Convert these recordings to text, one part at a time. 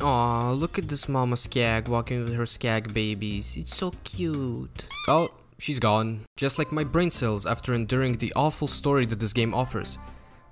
Aw, look at this mama skag walking with her skag babies. It's so cute. Oh, she's gone. Just like my brain cells after enduring the awful story that this game offers.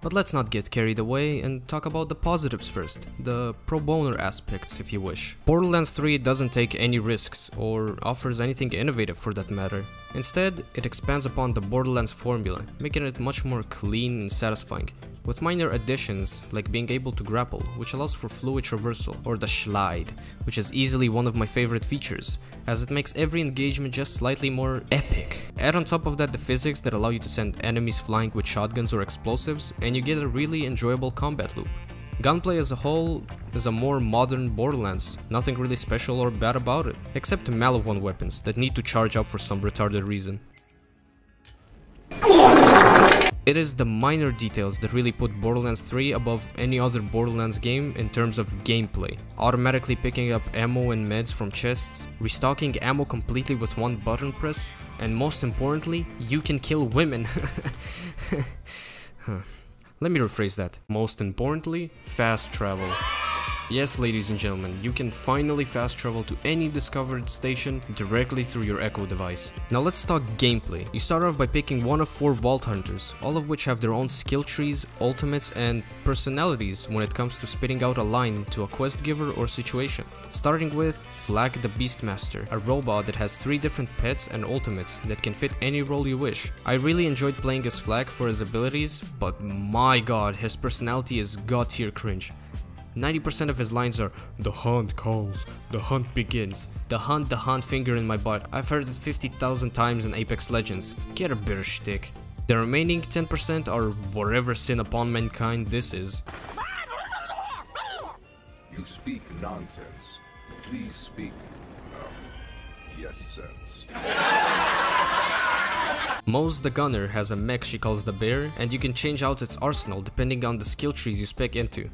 But let's not get carried away and talk about the positives first, the pro bono aspects if you wish. Borderlands 3 doesn't take any risks, or offers anything innovative for that matter. Instead, it expands upon the Borderlands formula, making it much more clean and satisfying, with minor additions like being able to grapple, which allows for fluid traversal, or the slide, which is easily one of my favorite features, as it makes every engagement just slightly more epic. Add on top of that the physics that allow you to send enemies flying with shotguns or explosives, and you get a really enjoyable combat loop. Gunplay as a whole is a more modern Borderlands, nothing really special or bad about it, except Maliwan weapons that need to charge up for some retarded reason. It is the minor details that really put Borderlands 3 above any other Borderlands game in terms of gameplay. Automatically picking up ammo and meds from chests, restocking ammo completely with one button press, and most importantly, you can kill women. Let me rephrase that. Most importantly, fast travel. Yes, ladies and gentlemen, you can finally fast travel to any discovered station directly through your Echo device. Now let's talk gameplay. You start off by picking one of 4 Vault Hunters, all of which have their own skill trees, ultimates, and personalities when it comes to spitting out a line to a quest giver or situation. Starting with Flag the Beastmaster, a robot that has 3 different pets and ultimates that can fit any role you wish. I really enjoyed playing as Flag for his abilities, but my god, his personality is god tier cringe. 90% of his lines are, "The hunt calls, the hunt begins, the hunt finger in my butt." I've heard it 50,000 times in Apex Legends. Get a better shtick. The remaining 10% are whatever sin upon mankind this is. You speak nonsense. Please speak. Yes, sense. Mose the Gunner has a mech she calls the Bear, and you can change out its arsenal depending on the skill trees you spec into.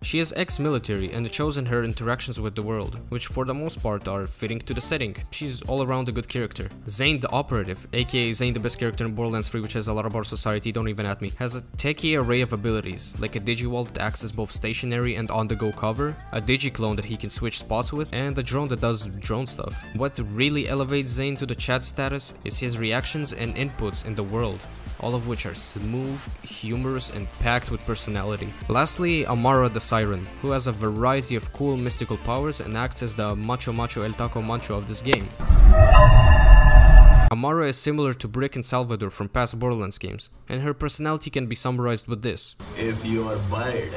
She is ex-military and shows in her interactions with the world, which for the most part are fitting to the setting. She's all around a good character. Zane the Operative, aka Zane the best character in Borderlands 3, which has a lot of our society, don't even at me, has a techie array of abilities, like a Digiwall that acts as both stationary and on-the-go cover, a Digiclone that he can switch spots with, and a drone that does drone stuff. What really elevates Zane to the chat status is his reactions and inputs in the world, all of which are smooth, humorous, and packed with personality. Lastly, Amara the Siren, who has a variety of cool mystical powers and acts as the Macho El Taco Mancho of this game. Amara is similar to Brick and Salvador from past Borderlands games, and her personality can be summarized with this: "If you are bird,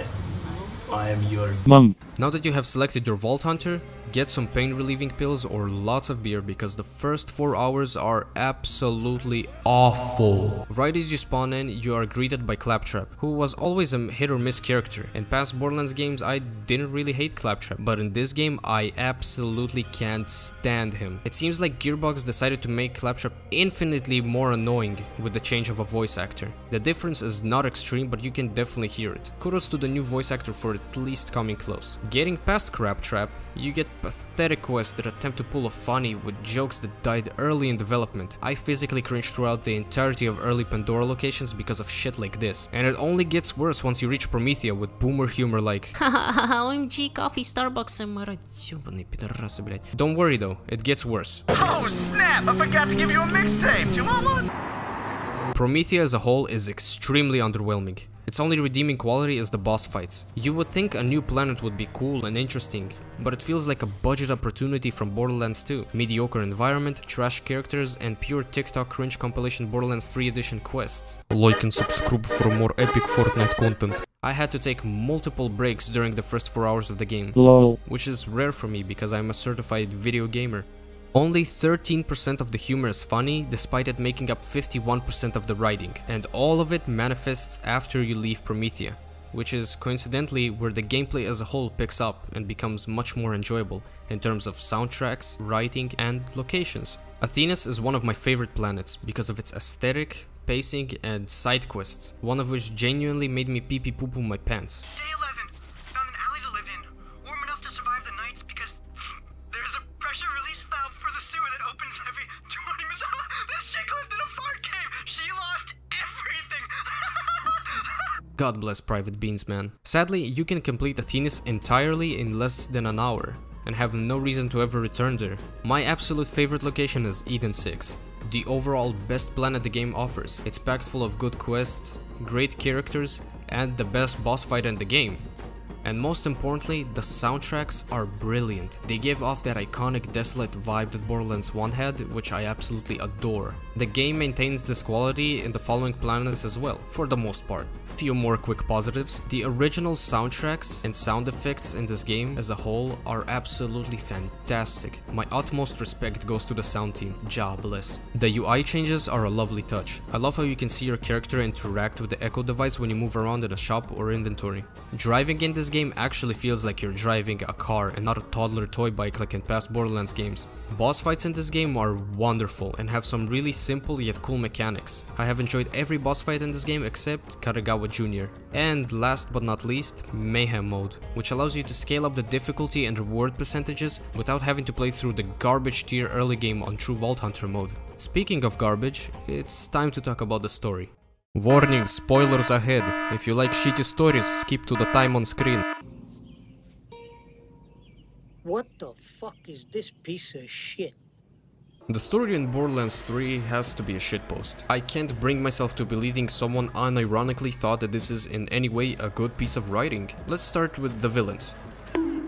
I am your mom." Now that you have selected your Vault Hunter, get some pain relieving pills or lots of beer, because the first 4 hours are absolutely awful. Right as you spawn in, you are greeted by Claptrap, who was always a hit or miss character. In past Borderlands games I didn't really hate Claptrap, but in this game I absolutely can't stand him. It seems like Gearbox decided to make Claptrap infinitely more annoying with the change of a voice actor. The difference is not extreme, but you can definitely hear it. Kudos to the new voice actor for at least coming close. Getting past Claptrap, you get pathetic quests that attempt to pull a funny with jokes that died early in development. I physically cringed throughout the entirety of early Pandora locations because of shit like this. And it only gets worse once you reach Promethea with boomer humor like OMG coffee Starbucks. Don't worry though, it gets worse. Oh snap, I forgot to give you a mixtape. Do you want one? Promethea as a whole is extremely underwhelming. Its only redeeming quality is the boss fights. You would think a new planet would be cool and interesting, but it feels like a budget opportunity from Borderlands 2. Mediocre environment, trash characters, and pure TikTok cringe compilation Borderlands 3 edition quests. Like and subscribe for more epic Fortnite content. I had to take multiple breaks during the first 4 hours of the game, LOL. which is rare for me because I'm a certified video gamer. Only 13% of the humor is funny, despite it making up 51% of the writing, and all of it manifests after you leave Promethea, which is coincidentally where the gameplay as a whole picks up and becomes much more enjoyable in terms of soundtracks, writing, and locations. Henesys is one of my favorite planets because of its aesthetic, pacing, and side quests, one of which genuinely made me pee pee poo poo my pants. Day 11. Found an alley to live in. Warm enough to survive the nights because there's a pressure release valve for the sewer that opens every 20 minutes. This chick lived in a fart cave. She lost everything. God bless Private Beans, man. Sadly, you can complete Henesys entirely in less than an hour, and have no reason to ever return there. My absolute favorite location is Eden 6. The overall best planet the game offers. It's packed full of good quests, great characters, and the best boss fight in the game. And most importantly, the soundtracks are brilliant. They give off that iconic desolate vibe that Borderlands 1 had, which I absolutely adore. The game maintains this quality in the following planets as well, for the most part. Few more quick positives. The original soundtracks and sound effects in this game as a whole are absolutely fantastic. My utmost respect goes to the sound team, God bless. The UI changes are a lovely touch. I love how you can see your character interact with the echo device when you move around in a shop or inventory. Driving in this game actually feels like you're driving a car and not a toddler toy bike like in past Borderlands games. Boss fights in this game are wonderful and have some really simple yet cool mechanics. I have enjoyed every boss fight in this game except Katagawa Jr. And last but not least, Mayhem mode, which allows you to scale up the difficulty and reward percentages without having to play through the garbage tier early game on true Vault Hunter mode. Speaking of garbage, it's time to talk about the story. Warning, spoilers ahead. If you like shitty stories, skip to the time on screen. What the fuck is this piece of shit? The story in Borderlands 3 has to be a shitpost. I can't bring myself to believing someone unironically thought that this is in any way a good piece of writing. Let's start with the villains.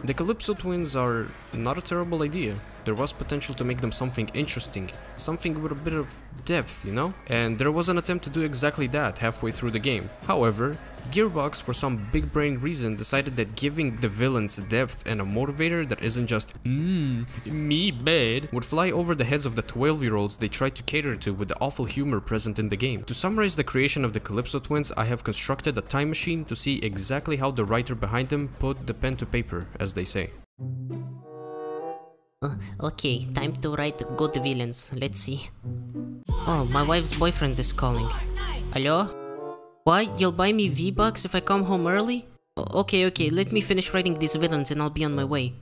The Calypso twins are not a terrible idea. There was potential to make them something interesting, something with a bit of depth, you know? And there was an attempt to do exactly that halfway through the game. However, Gearbox, for some big brain reason, decided that giving the villains depth and a motivator that isn't just me bad would fly over the heads of the 12-year-olds they tried to cater to with the awful humor present in the game. To summarize the creation of the Calypso twins, I have constructed a time machine to see exactly how the writer behind them put the pen to paper, as they say. Okay, time to write good villains. Let's see. Oh, my wife's boyfriend is calling. Hello? Why? You'll buy me V-Bucks if I come home early? Okay, let me finish writing these villains and I'll be on my way.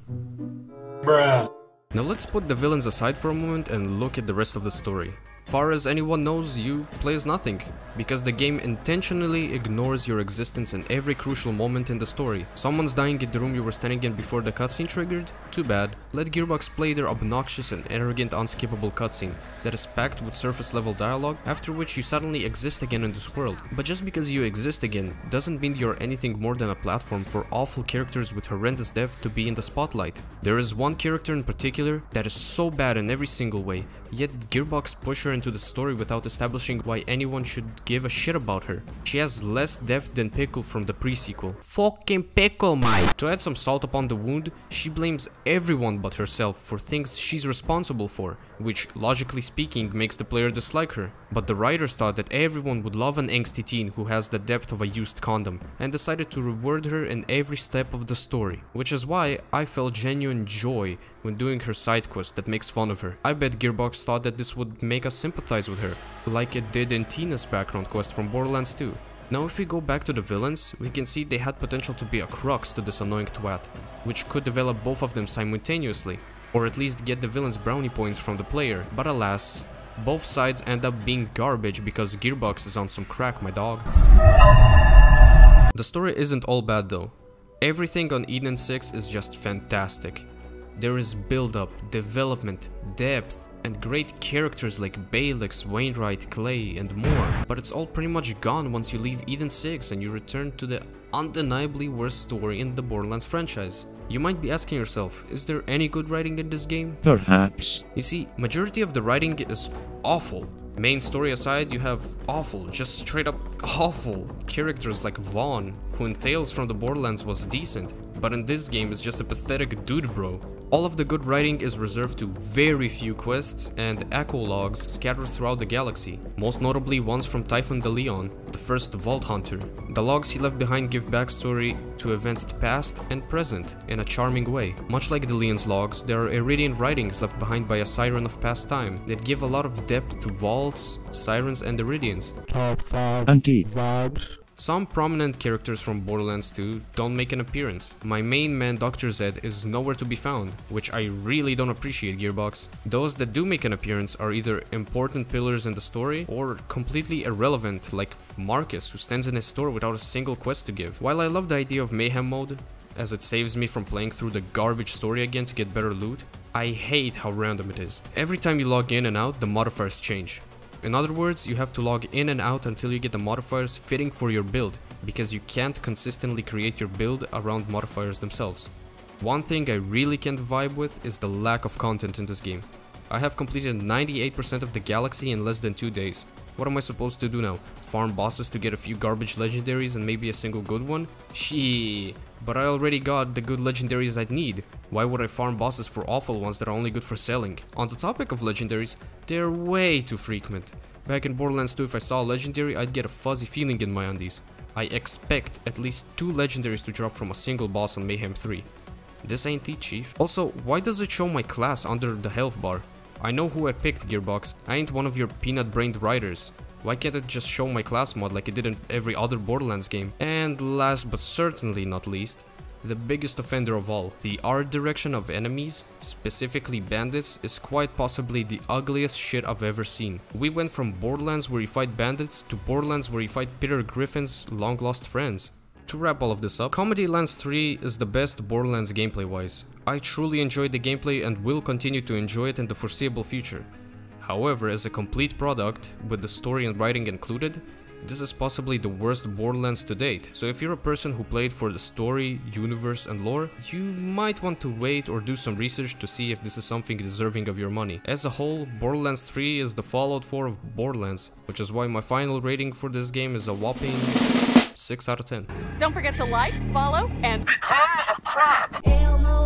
Bruh. Now let's put the villains aside for a moment and look at the rest of the story. Far as anyone knows, you play as nothing, because the game intentionally ignores your existence in every crucial moment in the story. Someone's dying in the room you were standing in before the cutscene triggered? Too bad. Let Gearbox play their obnoxious and arrogant unskippable cutscene that is packed with surface level dialogue, after which you suddenly exist again in this world. But just because you exist again doesn't mean you're anything more than a platform for awful characters with horrendous depth to be in the spotlight. There is one character in particular that is so bad in every single way, yet Gearbox push her into the story without establishing why anyone should give a shit about her. She has less depth than Pickle from the pre-sequel. Fucking Pickle, mate! To add some salt upon the wound, she blames everyone but herself for things she's responsible for, which, logically speaking, makes the player dislike her. But the writers thought that everyone would love an angsty teen who has the depth of a used condom, and decided to reward her in every step of the story. Which is why I felt genuine joy when doing her side quest that makes fun of her. I bet Gearbox thought that this would make us sympathize with her, like it did in Tina's background quest from Borderlands 2. Now if we go back to the villains, we can see they had potential to be a crux to this annoying twat, which could develop both of them simultaneously, or at least get the villains brownie points from the player, but alas, both sides end up being garbage because Gearbox is on some crack, my dog. The story isn't all bad though. Everything on Eden 6 is just fantastic. There is build-up, development, depth, and great characters like Balix, Wainwright, Clay, and more. But it's all pretty much gone once you leave Eden 6 and you return to the undeniably worst story in the Borderlands franchise. You might be asking yourself, is there any good writing in this game? Perhaps. You see, majority of the writing is awful. Main story aside, you have awful, just straight up awful characters like Vaughn, who in Tales from the Borderlands was decent, but in this game is just a pathetic dude bro. All of the good writing is reserved to very few quests and echo logs scattered throughout the galaxy, most notably ones from Typhon de Leon, the first Vault Hunter. The logs he left behind give backstory to events past and present in a charming way. Much like de Leon's logs, there are Iridian writings left behind by a siren of past time that give a lot of depth to vaults, sirens, and Iridians. Top 5 anti-vibes. Some prominent characters from Borderlands 2 don't make an appearance. My main man Dr. Zed is nowhere to be found, which I really don't appreciate, Gearbox. Those that do make an appearance are either important pillars in the story or completely irrelevant, like Marcus, who stands in his store without a single quest to give. While I love the idea of Mayhem mode, as it saves me from playing through the garbage story again to get better loot, I hate how random it is. Every time you log in and out, the modifiers change. In other words, you have to log in and out until you get the modifiers fitting for your build, because you can't consistently create your build around modifiers themselves. One thing I really can't vibe with is the lack of content in this game. I have completed 98% of the galaxy in less than 2 days. What am I supposed to do now? Farm bosses to get a few garbage legendaries and maybe a single good one? Shee. But I already got the good legendaries I'd need. Why would I farm bosses for awful ones that are only good for selling? On the topic of legendaries, they're way too frequent. Back in Borderlands 2, if I saw a legendary, I'd get a fuzzy feeling in my undies. I expect at least 2 legendaries to drop from a single boss on Mayhem 3. This ain't it, chief. Also, why does it show my class under the health bar? I know who I picked, Gearbox. I ain't one of your peanut-brained writers. Why can't it just show my class mod like it did in every other Borderlands game? And last but certainly not least, the biggest offender of all. The art direction of enemies, specifically bandits, is quite possibly the ugliest shit I've ever seen. We went from Borderlands where you fight bandits to Borderlands where you fight Peter Griffin's long-lost friends. To wrap all of this up, Comedylands 3 is the best Borderlands gameplay-wise. I truly enjoyed the gameplay and will continue to enjoy it in the foreseeable future. However, as a complete product, with the story and writing included, this is possibly the worst Borderlands to date. So if you're a person who played for the story, universe and lore, you might want to wait or do some research to see if this is something deserving of your money. As a whole, Borderlands 3 is the Fallout 4 of Borderlands, which is why my final rating for this game is a whopping 6 out of 10. Don't forget to like, follow, and become a crab! Hell no.